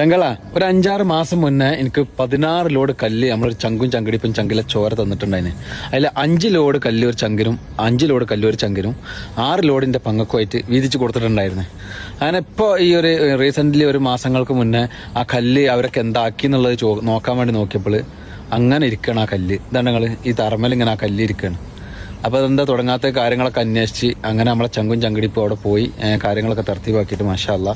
ചങ്കള ഒരു 5-6 മാസം മുന്നേ എനിക്ക് 16 ലോഡ് കല്ല് നമ്മളൊരു ചങ്കും ചങ്കടിപ്പും ചങ്കിലെ ചോര തന്നിട്ടുണ്ടായിന്. അതിൽ 5 ലോഡ് കല്ല് ഒരു ചങ്കിനും 5 ലോഡ് കല്ല് ഒരു ചങ്കിനും 6 ലോഡിന്റെ പങ്കക്കുമായിട്ട് വീതിച്ച് കൊടുത്തിട്ടുണ്ടായിരുന്നു. അങ്ങനെ ഇപ്പോൾ ഈ ഒരു റീസെന്റ് ഒരു മാസങ്ങൾക്ക് മുന്നേ ആ കല്ല് അവരൊക്കെ എന്താക്കി എന്നുള്ളത് നോക്കാൻ വേണ്ടി നോക്കിയപ്പോൾ അങ്ങനെ ഇരിക്കണം ആ കല്ല്. ഇതാണ് നിങ്ങൾ ഈ തറമേൽ ഇങ്ങനെ ആ കല്ല് ഇരിക്കുകയാണ്. അപ്പോൾ അതെന്താ തുടങ്ങാത്ത കാര്യങ്ങളൊക്കെ അന്വേഷിച്ച് അങ്ങനെ നമ്മളെ ചങ്കും ചങ്കടിപ്പും അവിടെ പോയി കാര്യങ്ങളൊക്കെ തർത്തീവാക്കിയിട്ട് മാഷാ അല്ലാ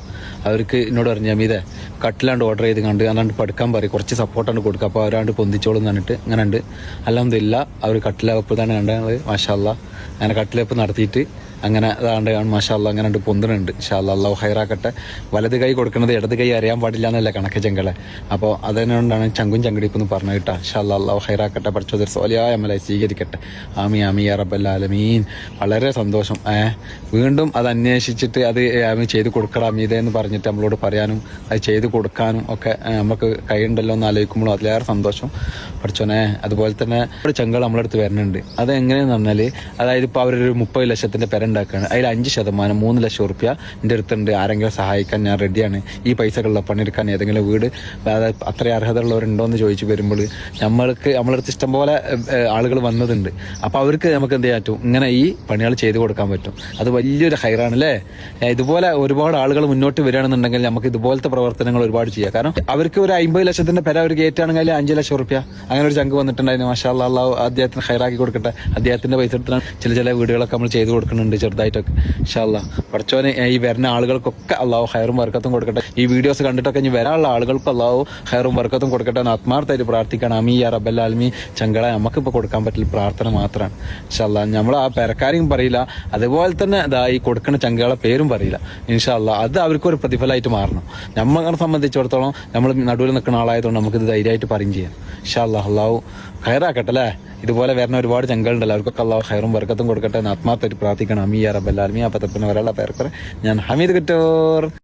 അവർക്ക് എന്നോട് പറഞ്ഞു അമീതെ കട്ടിലാണ്ട് ഓർഡർ ചെയ്ത് കണ്ട് അല്ലാണ്ട് പഠിക്കാൻ പറയും, കുറച്ച് സപ്പോർട്ടാണ്ട് കൊടുക്കുക, അപ്പോൾ അവരാണ്ട് പൊന്തിച്ചോളും എന്ന് പറഞ്ഞിട്ട് അങ്ങനെ ഉണ്ട്. അൽഹംദുലില്ലാ അവർ കട്ടിലവപ്പ് തന്നെ കണ്ടത് മാഷാ അല്ലാ. അങ്ങനെ കട്ടിലവപ്പ് നടത്തിയിട്ട് അങ്ങനെ അതാണ്ട് മാഷാ അല്ലാ അങ്ങനെ ഉണ്ട് പൊന്തുന്നുണ്ട്. ഇൻഷാ അല്ലാ അല്ലാഹു ഹൈറാക്കട്ടെ. വലത് കൈ കൊടുക്കുന്നത് ഇടത് കൈ അറിയാൻ പാടില്ല എന്നല്ല കണക്ക് ചെങ്കളെ. അപ്പോൾ അതിനോണ്ടാണ് ചങ്കും ചങ്കടിപ്പെന്ന് പറഞ്ഞു കേട്ടാ. ഇൻഷാ അല്ലാ അല്ലാഹു ഹൈറാക്കട്ടെ. പഠിച്ചതൊരു സോലിയായ അമലായി സ്വീകരിക്കട്ടെ. ആമി ആമി യാ റബ്ബൽ ആലമീൻ. വളരെ സന്തോഷം. വീണ്ടും അത് അന്വേഷിച്ചിട്ട് അത് ചെയ്ത് കൊടുക്കണം അമീത എന്ന് പറഞ്ഞിട്ട് നമ്മളോട് പറയാനും അത് ചെയ്ത് കൊടുക്കാനും ഒക്കെ നമുക്ക് കൈയുണ്ടല്ലോ എന്ന് ആലോചിക്കുമ്പോഴും അതിലേറെ സന്തോഷം പഠിച്ചോനെ. അതുപോലെ തന്നെ ഒരു ചങ്കൾ നമ്മളടുത്ത് വരുന്നുണ്ട്. അത് എങ്ങനെയാന്ന് പറഞ്ഞാൽ അതായത് ഇപ്പോൾ അവരൊരു 30 ലക്ഷത്തിന്റെ പെര ഉണ്ടാക്കുകയാണ്. അതിൽ 5% 3 ലക്ഷം റുപ്യ എൻ്റെ അടുത്തുണ്ട്, ആരെങ്കിലും സഹായിക്കാൻ ഞാൻ റെഡിയാണ്, ഈ പൈസകളുള്ള പണിയെടുക്കാൻ ഏതെങ്കിലും വീട് അതായത് അത്ര അർഹതയുള്ളവരുണ്ടോ എന്ന് ചോദിച്ചു വരുമ്പോൾ നമ്മളടുത്ത് ഇഷ്ടംപോലെ ആളുകൾ വന്നതുണ്ട്. അപ്പോൾ അവർക്ക് നമുക്ക് എന്ത് ചെയ്യാൻ പറ്റും, ഇങ്ങനെ ഈ പണികൾ ചെയ്തു കൊടുക്കാൻ പറ്റും. അത് വലിയൊരു ഹൈറാണ് അല്ലേ. ഇതുപോലെ ഒരുപാട് ആളുകൾ മുന്നോട്ട് വരികയാണെന്നുണ്ടെങ്കിൽ നമുക്ക് ഇതുപോലത്തെ പ്രവർത്തനങ്ങൾ ഒരുപാട് ചെയ്യാം. കാരണം അവർക്ക് ഒരു 50 ലക്ഷത്തിന്റെ പെര അവർ കയറ്റുകയാണെങ്കിൽ 5 ലക്ഷം റുപ്യ അങ്ങനെ ഒരു ചങ്ക് വന്നിട്ടുണ്ടായിരുന്നു. മാഷാ അല്ലാ അല്ലാഹു അദ്ദേഹത്തിന് ഹൈറാക്കി കൊടുക്കട്ടെ. അദ്ദേഹത്തിന്റെ പൈസ എടുത്തിട്ടാണ് ചില വീടുകളൊക്കെ നമ്മൾ ചെയ്തു കൊടുക്കുന്നുണ്ട് ചെറുതായിട്ടൊക്കെ. ഇൻഷാ അല്ലാ പഠിച്ചോനെ ഈ വരുന്ന ആളുകൾക്കൊക്കെ അല്ലാഹു ഹൈറും ബർക്കത്തും കൊടുക്കട്ടെ. ഈ വീഡിയോസ് കണ്ടിട്ടൊക്കെ ഇനി വരാനുള്ള ആളുകൾക്ക് അല്ലാഹു ഹൈറും ബർക്കത്തും കൊടുക്കട്ടെ എന്ന് ആത്മാർത്ഥമായിട്ട് പ്രാർത്ഥിക്കണം. ആമീൻ യാ റബ്ബൽ ആലമീൻ. ചങ്കളെ നമുക്കിപ്പോൾ കൊടുക്കാൻ പറ്റില്ല, പ്രാർത്ഥന മാത്രമാണ്. ഇൻഷാ അല്ലാ നമ്മൾ ആ പെരക്കാരെയും പറയില്ല, അതുപോലെ തന്നെ ഈ കൊടുക്കുന്ന ചങ്കളെ പേരും പറയില്ല. ഇൻഷാ അല്ലാ അത് അവർക്കൊരു പ്രതിഫലമായിട്ട് മാറണം. നമ്മളെ സംബന്ധിച്ചിടത്തോളം നമ്മൾ നടുവിൽ നിൽക്കുന്ന ആളായതുകൊണ്ട് നമുക്കിത് ധൈര്യമായിട്ട് പറയും ചെയ്യാം. ഇൻഷാ അല്ലാ അല്ലാഹു ഹൈറാക്കട്ടെ അല്ലേ. ഇതുപോലെ വരുന്ന ഒരുപാട് ചങ്കളുണ്ടല്ലോ, അവർക്കൊക്കെ അല്ലാഹു ഹൈറും ബർക്കത്തും കൊടുക്കട്ടെ എന്ന് ആത്മാർത്ഥമായിട്ട് പ്രാർത്ഥിക്കണം. ആമീൻ യാ റബ്ബൽ ആലമീൻ. അപ്പോൾ തന്നെ ഒരാളെ പേർക്കറെ ഞാൻ ഹമീദ് കുറ്റൂർ.